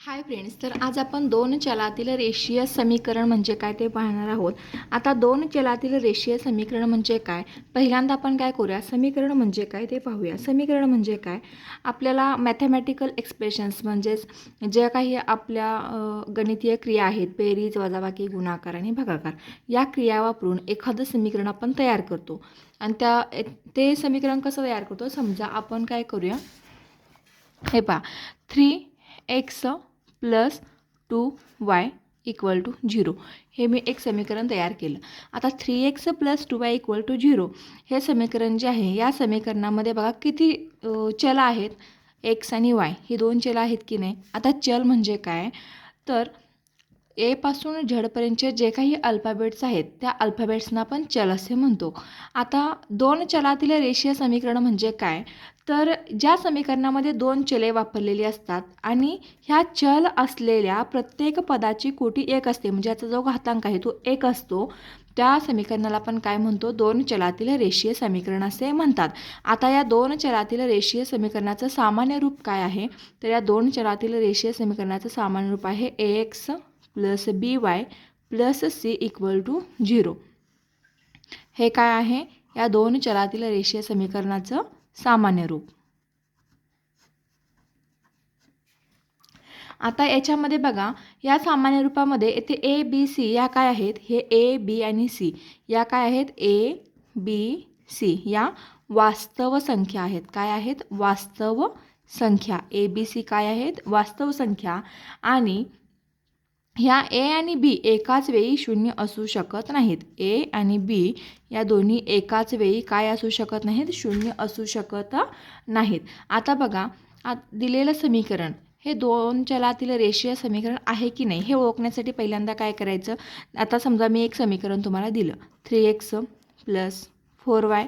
Hi friends, तर आज आपण दोन चलातील रेषीय समीकरण म्हणजे काय ते पाहणार आहोत. आता दोन चलातील रेषीय समीकरण म्हणजे काय, पहिल्यांदा आपण काय करूया, समीकरण म्हणजे काय ते पाहूया. समीकरण म्हणजे काय, आपल्याला मॅथमॅटिकल एक्सप्रेशन्स म्हणजेच ज्या काही आपल्या गणितीय क्रिया आहेत, बेरीज, वजाबाकी, गुणाकार आणि भागाकार, या क्रिया वापरून एखादं समीकरण आपण तयार करतो. आणि ते समीकरण कसं तयार करतो, समजा आपण काय करूया, हे पहा, 3x plus 2y equal to 0, हे मी एक समीकरण तयार केलं. आता 3x plus 2y equal to 0 हे समीकरण जे आहे, या समीकरणामध्ये बघा किती चल आहेत, x आणि y ही दोन चल आहेत की नाही. आता चल म्हणजे काय, तर ए पासून झेडपर्यंतचे जे काही अल्फाबेट्स आहेत त्या अल्फाबेट्सना आपण चल असे म्हणतो. आता दोन चलातील रेषीय समीकरण म्हणजे काय, तर ज्या समीकरणामध्ये दोन चले वापरलेली असतात आणि ह्या चल असलेल्या प्रत्येक पदाची कोटी एक असते, म्हणजे याचा जो घातांक आहे तो एक असतो, त्या समीकरणाला आपण काय म्हणतो, दोन चलातील रेषीय समीकरण असे म्हणतात. आता या दोन चलातील रेषीय समीकरणाचं सामान्य रूप काय आहे, तर या दोन चलातील रेषीय समीकरणाचं सामान्य रूप आहे ax plus by plus c equal to 0. हे काय आहे, या दोन चलातील रेषीय समीकरणाचं सामान्य रूप. आता याच्यामध्ये बघा, या सामान्य रूपामध्ये येथे ए बी सी या काय आहेत, हे ए बी आणि सी या काय आहेत, ए बी सी या वास्तव संख्या आहेत. काय आहेत, वास्तव संख्या. ए बी सी काय आहेत, वास्तव संख्या. आणि ह्या ए आणि बी एकाच वेळी शून्य असू शकत नाहीत. ए आणि बी या दोन्ही एकाच वेळी काय असू शकत नाहीत, शून्य असू शकत नाहीत. आता बघा, दिलेलं समीकरण हे दोन चलातील रेषीय समीकरण आहे की नाही हे ओळखण्यासाठी पहिल्यांदा काय करायचं, आता समजा मी एक समीकरण तुम्हाला दिलं, 3x plus 4y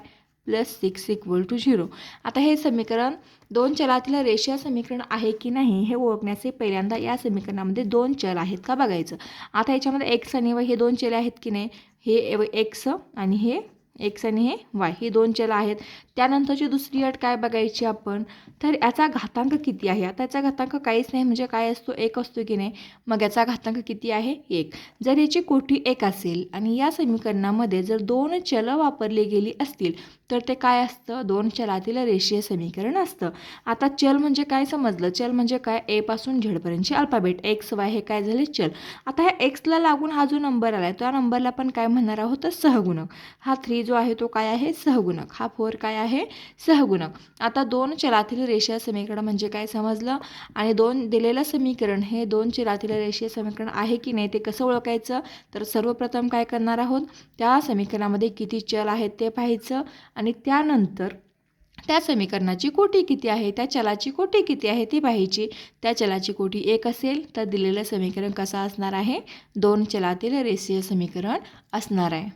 plus 6 equal to 0. आता हे समीकरण दोन चलातील रेषीय समीकरण आहे की नाही हे ओळखण्याचे पहिल्यांदा या समीकरणामध्ये दोन चल आहेत का बघायचं. आता याच्यामध्ये एक्स आणि वाय हे दोन चल आहेत की नाही, हे एक्स आणि हे एक्स आणि हे वाय ही दोन चल आहेत. त्यानंतरची दुसरी अट काय बघायची आपण, तर याचा घातांक किती आहे. आता याचा घातांक काहीच नाही, म्हणजे काय असतो, एक असतो की नाही, मग याचा घातांक किती आहे, एक. जर याची कोटी एक असेल आणि या समीकरणामध्ये जर दोन चल वापरली गेली असतील तर ते काय असतं, दोन चलातील रेषीय समीकरण असतं. आता चल म्हणजे काय समजलं, चल म्हणजे काय, ए पासून झेडपर्यंतचे अल्फाबेट एक्स वाय हे काय झाले, चल. आता ह्या एक्सला लागून हा जो नंबर आला आहे त्या नंबरला आपण काय म्हणणार आहोत, सहगुणक. हा 3 जो आहे तो काय आहे, सहगुणक. हा 4 काय आहे, सहगुणक. आता दोन चलातील रेषीय समीकरण म्हणजे काय समजलं. आणि दोन दिलेलं समीकरण हे दोन चलातील रेषीय समीकरण आहे की नाही ते कसं ओळखायचं, तर सर्वप्रथम काय करणार आहोत, त्या समीकरणामध्ये किती चल आहेत ते पाहायचं आणि त्यानंतर त्या समीकरणाची कोटी किती आहे, त्या चलाची कोटी किती आहे ती पाहायची. त्या चलाची कोटी एक असेल तर दिलेलं समीकरण कसं असणार आहे, दोन चलातील रेषीय समीकरण असणार आहे.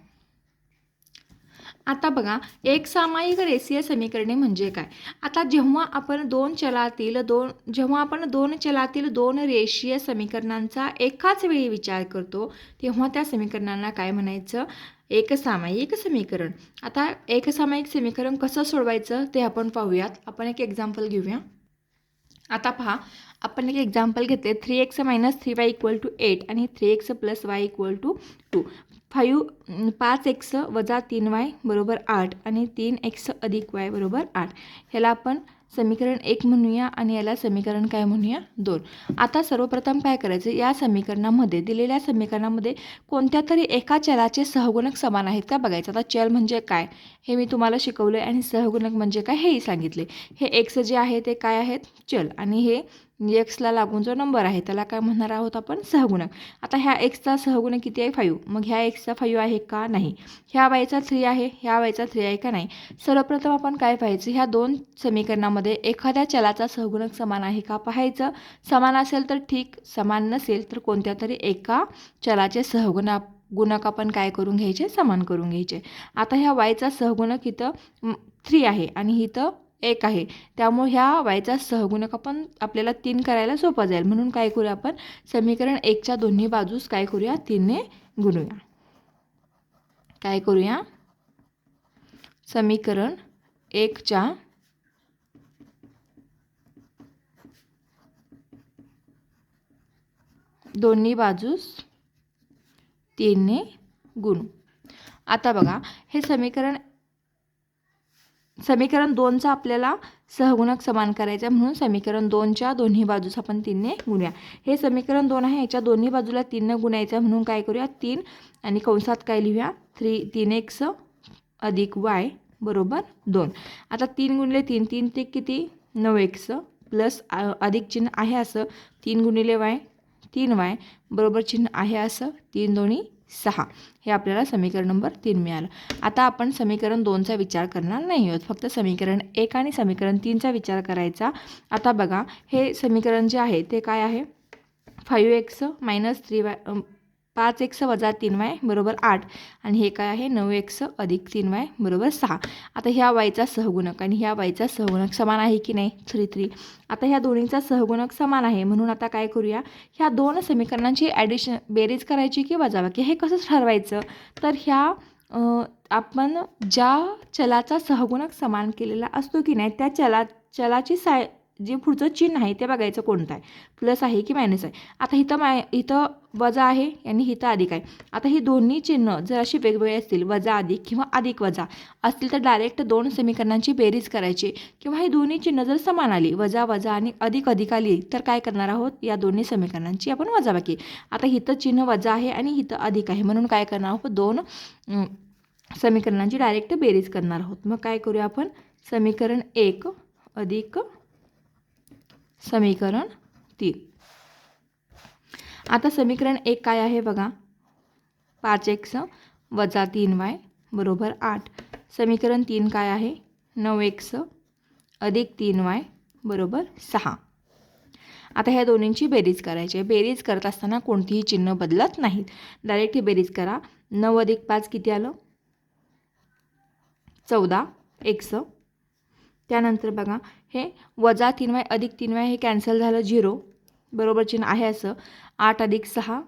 आता बघा, एक सामायिक रेषीय समीकरणे म्हणजे काय. आता जेव्हा आपण दोन चलातील दोन रेषीय समीकरणांचा एकाच वेळी विचार करतो तेव्हा त्या समीकरणांना काय म्हणायचं, एकसामायिक समीकरण. आता एकसामायिक समीकरण कसं सोडवायचं ते आपण पाहूयात. आपण एक एक्झाम्पल घेऊया. आता पहा, आपण एक एक्झाम्पल घेतले, 3x minus 3y equal to 8 आणि 3x plus y equal to 2. 5x वजा 3y बरोबर 8 आणि 3x अधिक y बरोबर 8. ह्याला आपण समीकरण 1 म्हणूया आणि याला समीकरण काय म्हणूया, 2. आता सर्वप्रथम काय करायचं, या समीकरणामध्ये दिलेल्या समीकरणामध्ये कोणत्या तरी एका चलाचे सहगुणक समान आहेत का बघायचं. आता चल म्हणजे काय हे मी तुम्हाला शिकवलं आहे आणि सहगुणक म्हणजे काय हेही सांगितले. हे एक्स जे आहे ते काय आहेत, चल, आणि हे एक्सला लागून जो नंबर आहे त्याला काय म्हणणार आहोत आपण, सहगुणक. आता ह्या एक्सचा सहगुणक किती आहे, 5. मग ह्या एक्सचा 5 आहे का, नाही. ह्या वायचा 3 आहे, ह्या वायचा 3 आहे का, नाही. सर्वप्रथम आपण काय पाहायचं, ह्या दोन समीकरणामध्ये एखाद्या चलाचा सहगुणक समान आहे का पाहायचं. समान असेल तर ठीक, समान नसेल तर कोणत्या तरी एका चलाचे गुणक आपण काय करून घ्यायचे, समान करून घ्यायचे. आता ह्या वायचा सहगुणक इथं 3 आहे आणि इथं 1 आहे, त्यामुळे ह्या वायचा सहगुणक आपल्याला 3 करायला सोपं जाईल. म्हणून काय करूया आपण, समीकरण 1च्या दोन्ही बाजूस काय करूया, 3ने गुणूया. काय करूया, समीकरण 1च्या दोन्ही बाजूस 3ने गुणू. आता बघा हे समीकरण 2चा आपल्याला सहगुणक समान करायचा आहे, म्हणून समीकरण 2च्या दोन्ही बाजूस आपण 3ने गुणूया. हे समीकरण 2 आहे, याच्या दोन्ही बाजूला 3ने गुणायचं आहे, म्हणून काय करूया 3 आणि कंसात काय लिहूया 3x अधिक y बरोबर 2. आता 3 गुणिले 3 3 ते किती 9x प्लस अधिक चिन्ह आहे असं 3 गुणिले y 3y बरोबर चिन्ह आहे असं 3 दोन्ही 6. हे आपल्याला समीकरण नंबर 3 मिळालं. आता आपण समीकरण 2चा विचार करणार नाही आहोत, फक्त समीकरण 1 आणि समीकरण 3चा विचार करायचा. आता बघा हे समीकरण जे आहे ते काय आहे 5x - 3y 5x वजा 3y बरोबर 8 आणि हे काय आहे 9x अधिक 3y बरोबर 6. आता ह्या वायचा सहगुणक आणि ह्या वायचा सहगुणक समान आहे की नाही 3 3. आता ह्या दोन्हीचा सहगुणक समान आहे, म्हणून आता काय करूया ह्या दोन समीकरणांची बेरीज करायची की वजाबाकी हे कसं ठरवायचं. तर ह्या आपण ज्या चलाचा सहगुणक समान केलेला असतो की नाही त्या चलाची जे पुढचं चिन्ह आहे ते बघायचं कोणतं आहे, प्लस आहे की मायनस आहे. आता इथं वजा आहे आणि इथं अधिक आहे. आता ही दोन्ही चिन्ह जर अशी वेगवेगळी असतील वजा अधिक किंवा अधिक वजा असतील तर डायरेक्ट दोन समीकरणांची बेरीज करायची, किंवा ही दोन्ही चिन्ह जर समान आली वजा वजा आणि अधिक अधिक आली तर काय करणार आहोत या दोन्ही समीकरणांची आपण वजाबाकी. आता इथं चिन्ह वजा आहे आणि इथं अधिक आहे, म्हणून काय करणार आहोत दोन समीकरणांची डायरेक्ट बेरीज करणार आहोत. मग काय करूया आपण समीकरण 1 अधिक समीकरण 3. आता समीकरण 1 काय आहे बघा 5x वजा 3y बरोबर 8. समीकरण 3 काय आहे 9x अधिक 3y बरोबर 6. आता ह्या दोन्हींची बेरीज करायची आहे. बेरीज करत असताना कोणतीही चिन्ह बदलत नाहीत, डायरेक्ट ही बेरीज करा. 9 अधिक 5 किती आलं 14x. त्यानंतर बघा हे वजा 3y अधिक 3y हे कॅन्सल झालं 0 बरोबर चिन्ह आहे असं 8 अधिक 6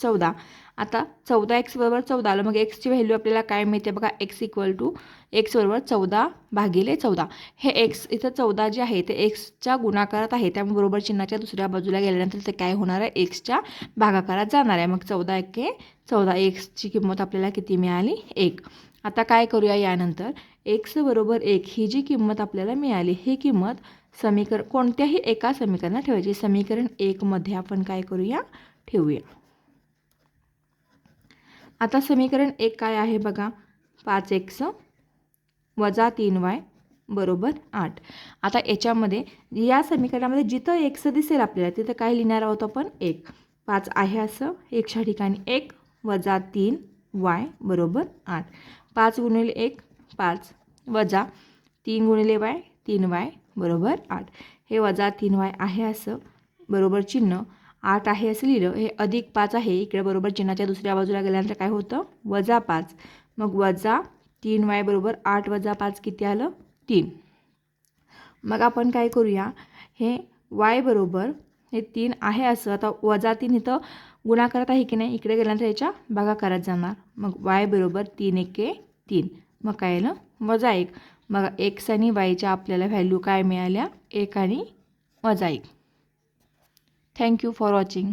14. आता 14x बरोबर 14 आलं, मग एक्सची व्हॅल्यू आपल्याला काय मिळते बघा x बरोबर 14 भागिले 14. हे x इथं 14 जे आहे ते एक्सच्या गुणाकारात आहे, त्यामुळे बरोबर चिन्हाच्या दुसऱ्या बाजूला गेल्यानंतर ते काय होणार आहे एक्सच्या भागाकारात जाणार आहे. मग 14 एके 14 एक्सची किंमत आपल्याला किती मिळाली 1. आता काय करूया यानंतर x बरोबर 1 ही जी किंमत आपल्याला मिळाली ही किंमत कोणत्याही एका समीकरणात ठेवायची. समीकरण 1 मध्ये आपण काय करूया ठेवूया. आता समीकरण 1 काय आहे बघा 5x वजा 3y बरोबर 8. आता याच्यामध्ये या समीकरणामध्ये जिथं x दिसेल आपल्याला तिथं काय लिहिणार आहोत आपण 1. 5 आहे असं एक्सच्या ठिकाणी 1 वजा 3y बरोबर 8. 5 गुणिले 1 5 वजा 3 गुणिले y 3y बरोबर 8. हे वजा 3y आहे असं बरोबर चिन्ह 8 आहे असं लिहिलं. हे अधिक 5 आहे इकडे बरोबर चिन्हाच्या दुसऱ्या बाजूला गेल्यानंतर काय होतं वजा 5. मग वजा 3y बरोबर 8 वजा 5 किती आलं 3. मग आपण काय करूया हे y बरोबर हे 3 आहे असं आता वजा 3 इथं गुणाकारात आहे की नाही इकडे गेल्यानंतर याच्या भागाकारात जाणार. मग y बरोबर 3 एके 3 मग काय आलं वजा 1. मग x आणि yच्या आपल्याला व्हॅल्यू काय मिळाल्या 1 आणि वजा 1. Thank you for watching.